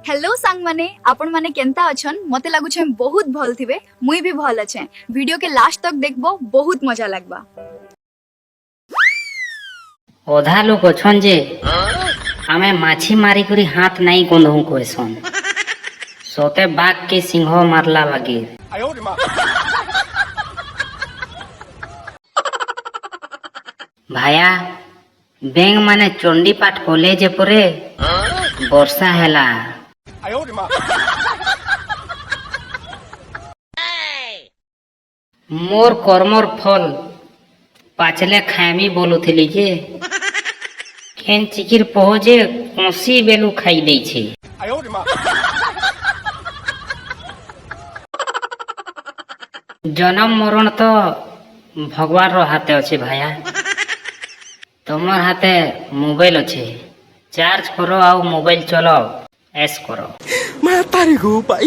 Hello सांग माने आपण माने केंता अछन मते लागु छे बहुत भल थिबे मुई भी भल अछे वीडियो के लास्ट तक देखबो बहुत मजा लागबा। अधा लोग अछन जे आमे माछी मारी करी हाथ नहीं गोंधू कहसन सोते बाघ के सिंह मारला लगे। भाया बेंग माने चंडी पाठ कॉलेज परे वर्षा हैला मोर कर्मर फल पाचले खामी बोलुथिली जे केन चिकिर पहुँचे कसी बेलू खाई दे छे। जन्म मरण तो भगवान रो हाथे अच्छे भाया तुमर हाथे मोबाइल अच्छे चार्ज करो आउ मोबाइल चलाओ ऐस करो। Mata रे गो भाई।